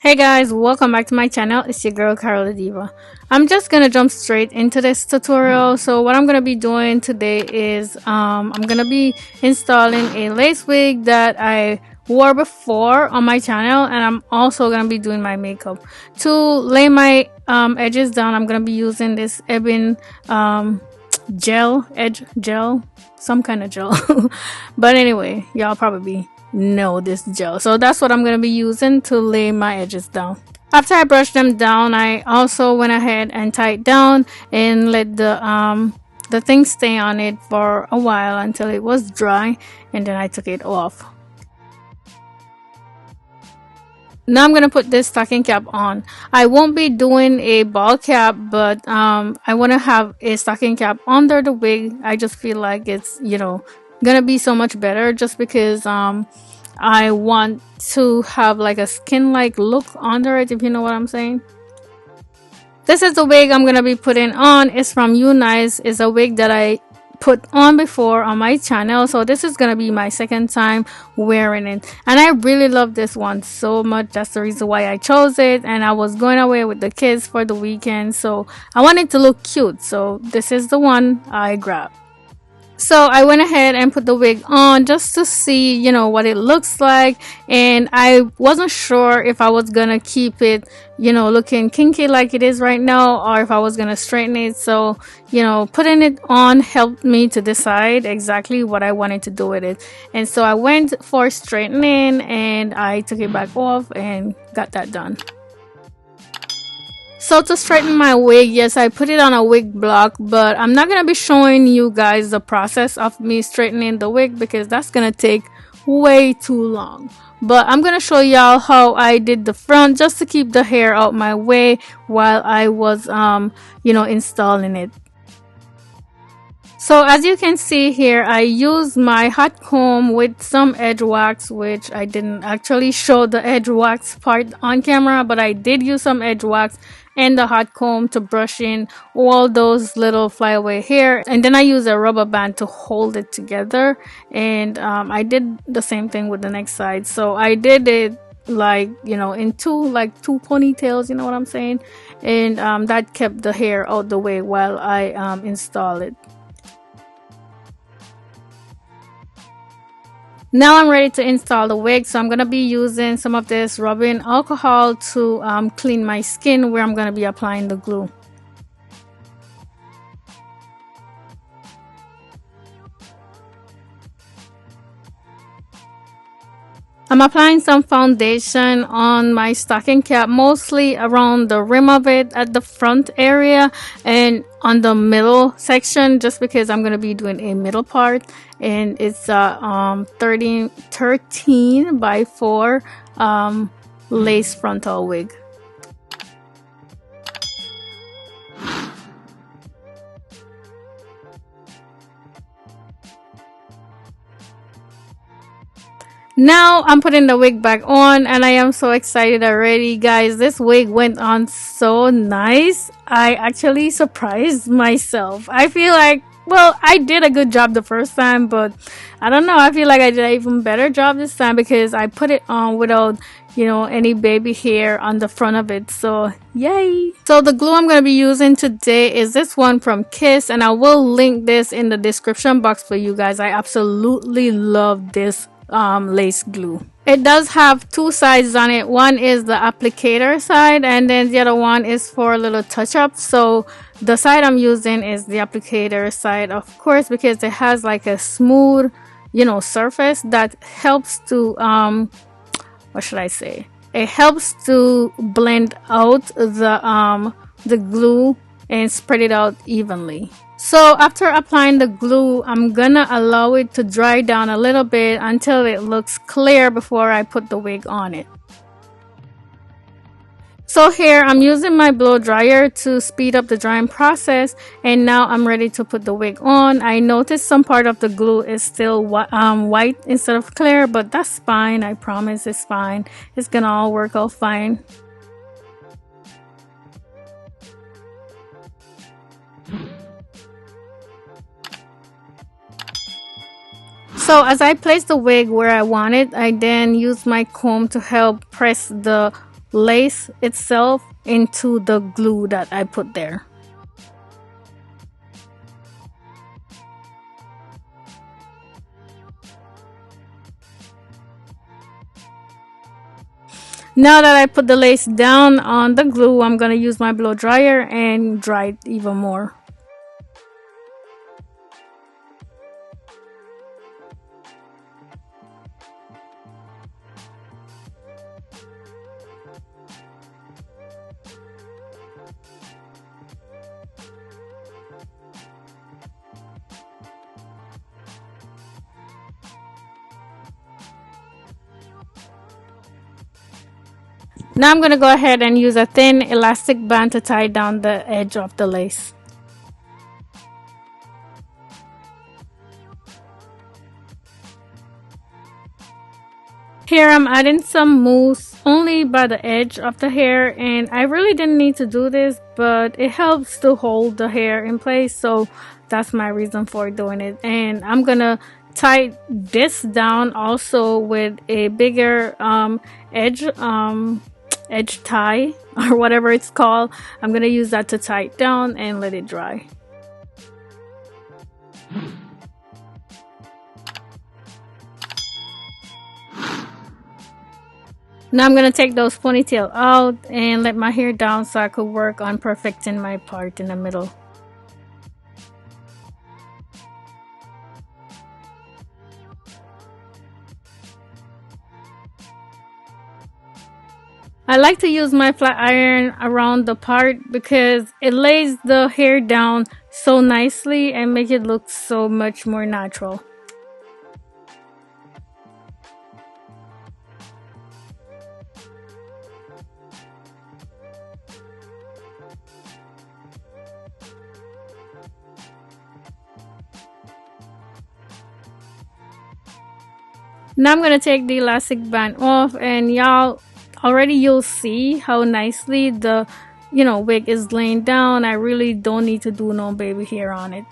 Hey guys, welcome back to my channel. It's your girl Carla Diva. I'm just gonna jump straight into this tutorial. So what I'm gonna be doing today is I'm gonna be installing a lace wig that I wore before on my channel, and I'm also gonna be doing my makeup. To lay my edges down, I'm gonna be using this ebony edge gel, some kind of gel. But anyway, y'all probably know this gel, so that's what I'm going to be using to lay my edges down. After I brushed them down, I also went ahead and tied down and let the thing stay on it for a while until it was dry, and then I took it off. Now I'm gonna put this stocking cap on. I won't be doing a ball cap, but I want to have a stocking cap under the wig. I just feel like it's gonna be so much better, just because I want to have like a skin-like look under it, if you know what I'm saying. This is the wig I'm gonna be putting on. It's from Unice. It's a wig that I put on before on my channel, so this is gonna be my second time wearing it, and I really love this one so much. That's the reason why I chose it, and I was going away with the kids for the weekend, so I wanted to look cute, so this is the one I grabbed. So I went ahead and put the wig on just to see, what it looks like. And I wasn't sure if I was gonna keep it, looking kinky like it is right now, or if I was gonna straighten it. So, putting it on helped me to decide exactly what I wanted to do with it. And so I went for straightening, and I took it back off and got that done. So to straighten my wig, yes, I put it on a wig block, but I'm not going to be showing you guys the process of me straightening the wig because that's going to take way too long. But I'm going to show y'all how I did the front just to keep the hair out my way while I was, installing it. So as you can see here, I used my hot comb with some edge wax, which I didn't actually show the edge wax part on camera, but I did use some edge wax and the hot comb to brush in all those little flyaway hair, and then I used a rubber band to hold it together. And I did the same thing with the next side. So I did it like in two ponytails, you know what I'm saying, and that kept the hair out the way while I install it. Now I'm ready to install the wig, so I'm going to be using some of this rubbing alcohol to clean my skin where I'm going to be applying the glue. I'm applying some foundation on my stocking cap, mostly around the rim of it at the front area and on the middle section, just because I'm going to be doing a middle part, and it's a 13 by 4 lace frontal wig. Now I'm putting the wig back on, and I am so excited already, guys. This wig went on so nice. I actually surprised myself. I feel like, well, I did a good job the first time, but I don't know, I feel like I did an even better job this time because I put it on without any baby hair on the front of it. So yay. So the glue I'm going to be using today is this one from Kiss, and I will link this in the description box for you guys. I absolutely love this lace glue. It does have two sides on it. One is the applicator side, and then the other one is for a little touch up. So the side I'm using is the applicator side, of course, because it has like a smooth surface that helps to what should I say, it helps to blend out the glue and spread it out evenly. So after applying the glue, I'm gonna allow it to dry down a little bit until it looks clear before I put the wig on it. So here I'm using my blow dryer to speed up the drying process, and now I'm ready to put the wig on. I noticed some part of the glue is still white instead of clear, but that's fine. I promise it's fine. It's gonna all work out fine. So as I place the wig where I want it, I then use my comb to help press the lace itself into the glue that I put there. Now that I put the lace down on the glue, I'm going to use my blow dryer and dry it even more. Now I'm going to go ahead and use a thin elastic band to tie down the edge of the lace. Here I'm adding some mousse only by the edge of the hair, and I really didn't need to do this, but it helps to hold the hair in place, so that's my reason for doing it. And I'm gonna tie this down also with a bigger edge tie or whatever it's called. I'm gonna use that to tie it down and let it dry. Now I'm gonna take those ponytail out and let my hair down so I could work on perfecting my part in the middle. I like to use my flat iron around the part because it lays the hair down so nicely and make it look so much more natural. Now I'm gonna take the elastic band off, and you'll see how nicely the wig is laying down. I really don't need to do no baby hair on it.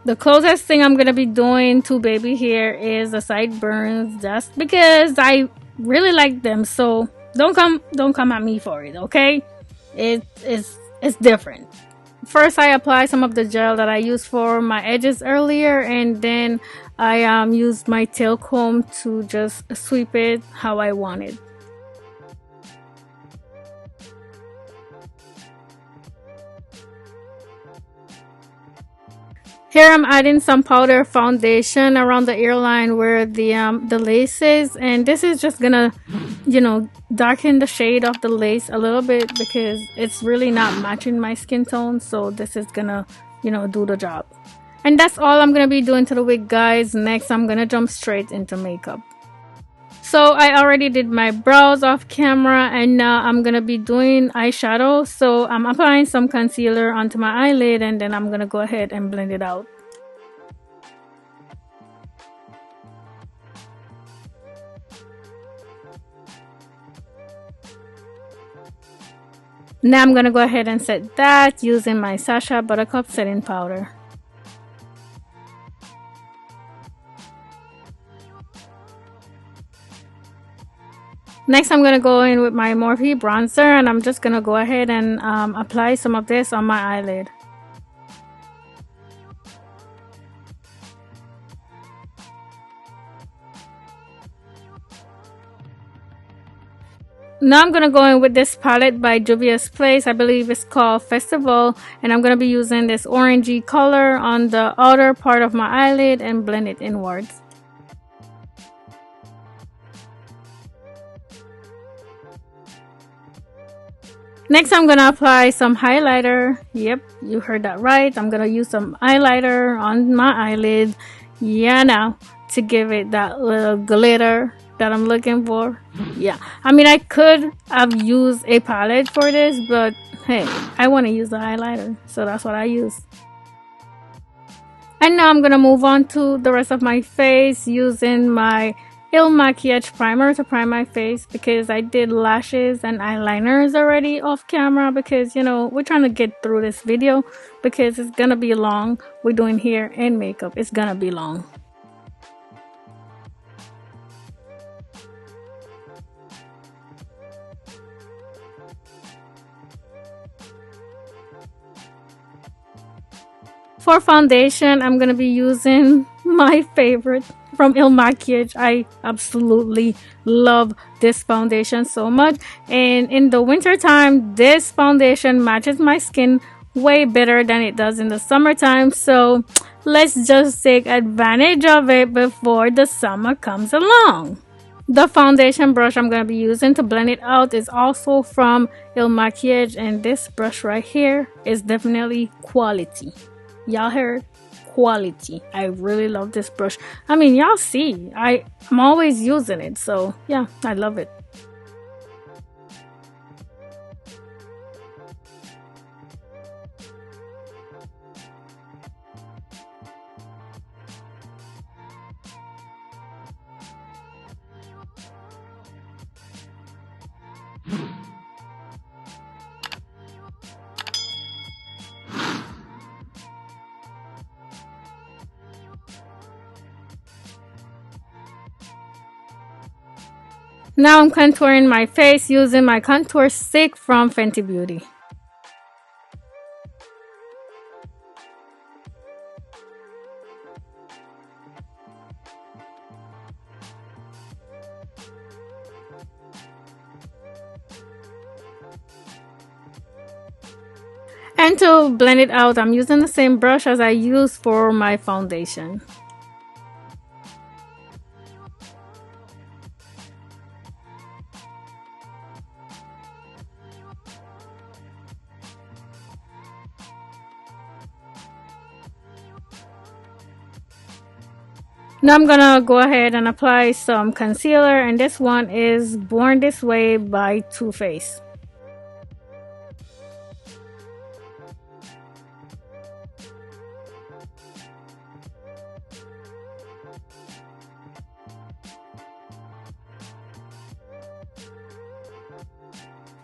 The closest thing I'm gonna be doing to baby hair is the sideburns. That's because I really like them. So don't come at me for it, okay? It's different. First, I apply some of the gel that I used for my edges earlier, and then I used my tail comb to just sweep it how I want it. Here I'm adding some powder foundation around the earline where the lace is, and this is just gonna, darken the shade of the lace a little bit because it's really not matching my skin tone. So this is gonna, do the job. And that's all I'm gonna be doing to the wig, guys. Next, I'm gonna jump straight into makeup. So I already did my brows off camera, and now I'm gonna be doing eyeshadow. So I'm applying some concealer onto my eyelid, and then I'm gonna go ahead and blend it out. Now I'm gonna go ahead and set that using my Sasha Buttercup setting powder. Next, I'm going to go in with my Morphe bronzer, and I'm just going to go ahead and apply some of this on my eyelid. Now I'm going to go in with this palette by Juvia's Place. I believe it's called Festival, and I'm going to be using this orangey color on the outer part of my eyelid and blend it inwards. Next, I'm going to apply some highlighter. Yep, you heard that right. I'm going to use some highlighter on my eyelid. Yeah, now to give it that little glitter that I'm looking for. Yeah, I mean, I could have used a palette for this, but hey, I want to use the highlighter, so that's what I use. And now I'm going to move on to the rest of my face using my Il Maquillage primer to prime my face because I did lashes and eyeliners already off camera because, we're trying to get through this video because it's gonna be long. We're doing hair and makeup. It's gonna be long. For foundation, I'm gonna be using my favorite from Il Makiage. I absolutely love this foundation so much. And in the winter time, this foundation matches my skin way better than it does in the summertime. So let's just take advantage of it before the summer comes along. The foundation brush I'm going to be using to blend it out is also from Il Makiage, and this brush right here is definitely quality. Y'all heard? Quality. I really love this brush. I mean, y'all see, I'm always using it, so yeah, I love it. Now I'm contouring my face using my contour stick from Fenty Beauty. And to blend it out, I'm using the same brush as I use for my foundation. Now I'm gonna go ahead and apply some concealer, and this one is Born This Way by Too Faced.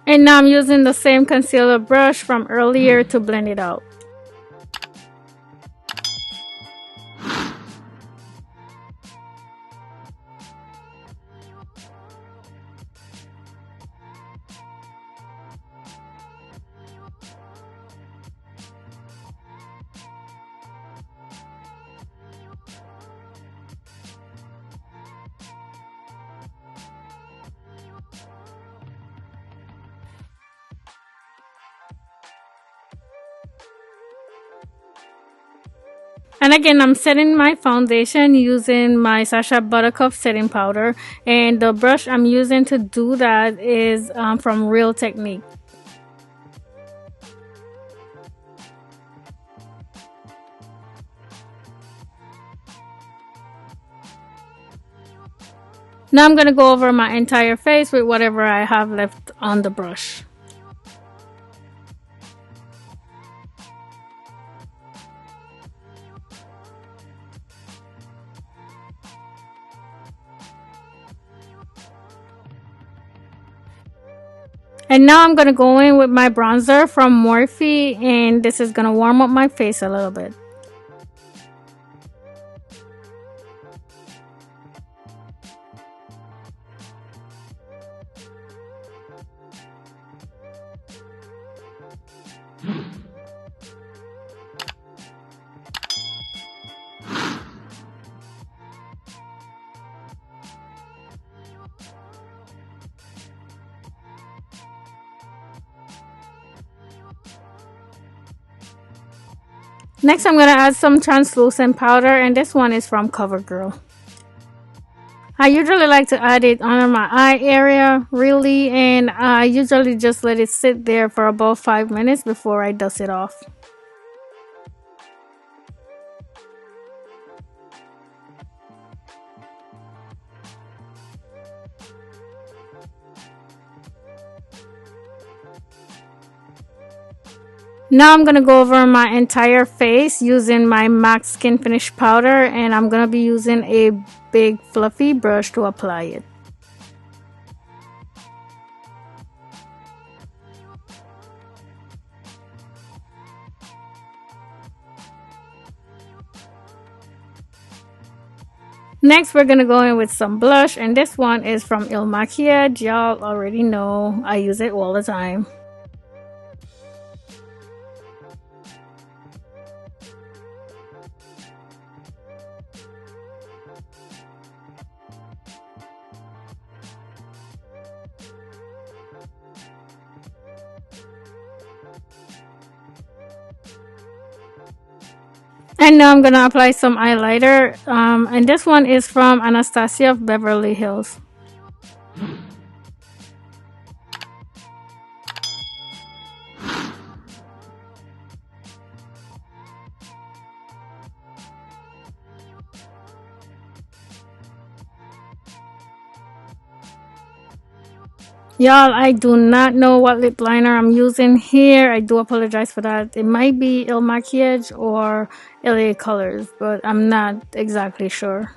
And now I'm using the same concealer brush from earlier to blend it out. And again, I'm setting my foundation using my Sasha Buttercup setting powder. And the brush I'm using to do that is from Real Technique. Now I'm going to go over my entire face with whatever I have left on the brush. And now I'm going to go in with my bronzer from Morphe, and this is going to warm up my face a little bit. Next, I'm going to add some translucent powder, and this one is from CoverGirl. I usually like to add it under my eye area, really, and I usually just let it sit there for about 5 minutes before I dust it off. Now I'm going to go over my entire face using my MAC Skin Finish powder, and I'm going to be using a big fluffy brush to apply it. Next, we're going to go in with some blush, and this one is from Il Makiage. Y'all already know, I use it all the time. I use it all the time. And now I'm gonna apply some highlighter. And this one is from Anastasia of Beverly Hills. Y'all, I do not know what lip liner I'm using here. I do apologize for that. It might be Il Maquillage or LA Colors, but I'm not exactly sure.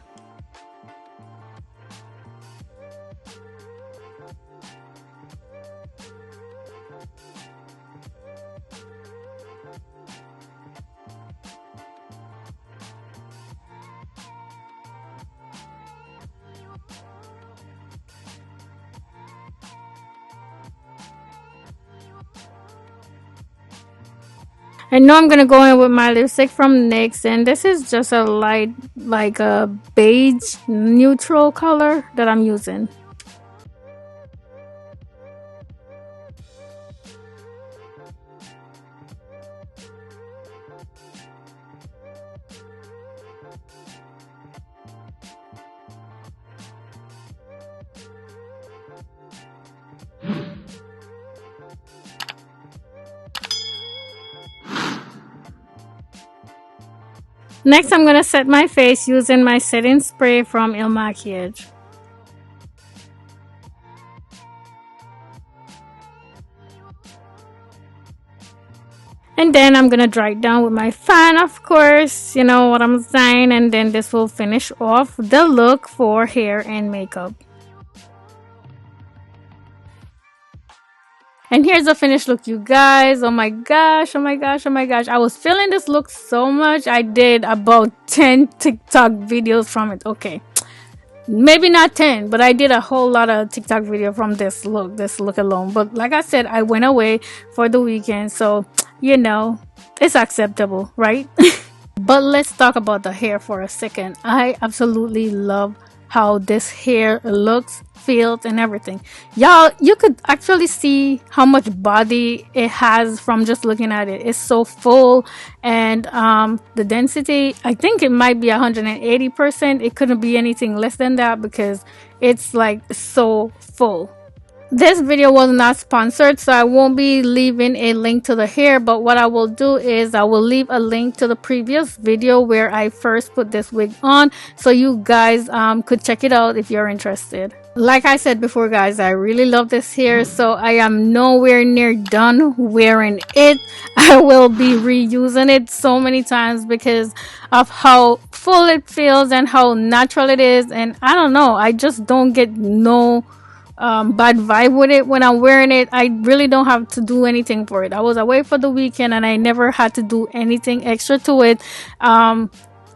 I know I'm gonna go in with my lipstick from NYX, and this is just a light, like a beige neutral color that I'm using. Next, I'm gonna set my face using my setting spray from Il Maquillage. And then I'm gonna dry it down with my fan, of course, you know what I'm saying. And then this will finish off the look for hair and makeup. And here's the finished look, you guys. Oh my gosh, oh my gosh, oh my gosh. I was feeling this look so much. I did about 10 TikTok videos from it. Okay. Maybe not 10, but I did a whole lot of TikTok video from this look alone. But like I said, I went away for the weekend. So, you know, it's acceptable, right? But let's talk about the hair for a second. I absolutely love how this hair looks, feels, and everything. Y'all, you could actually see how much body it has from just looking at it. It's so full, and the density, I think it might be 180%. It couldn't be anything less than that because it's like so full. This video was not sponsored, so I won't be leaving a link to the hair, but what I will do is I will leave a link to the previous video where I first put this wig on, so you guys could check it out if you're interested. Like I said before, guys, I really love this hair, so I am nowhere near done wearing it. I will be reusing it so many times because of how full it feels and how natural it is, and I don't know, I just don't get no bad vibe with it when I'm wearing it. I really don't have to do anything for it. I was away for the weekend and I never had to do anything extra to it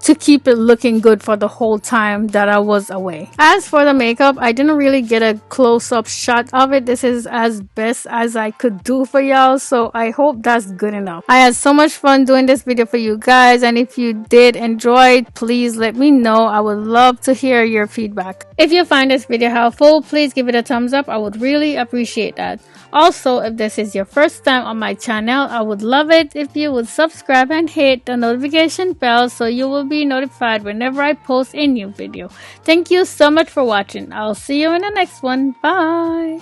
to keep it looking good for the whole time that I was away. As for the makeup, I didn't really get a close-up shot of it. This is as best as I could do for y'all, so I hope that's good enough. I had so much fun doing this video for you guys, and if you did enjoy it, please let me know. I would love to hear your feedback. If you find this video helpful, please give it a thumbs up. I would really appreciate that. Also, if this is your first time on my channel, I would love it if you would subscribe and hit the notification bell so you will be notified whenever I post a new video. Thank you so much for watching. I'll see you in the next one. Bye!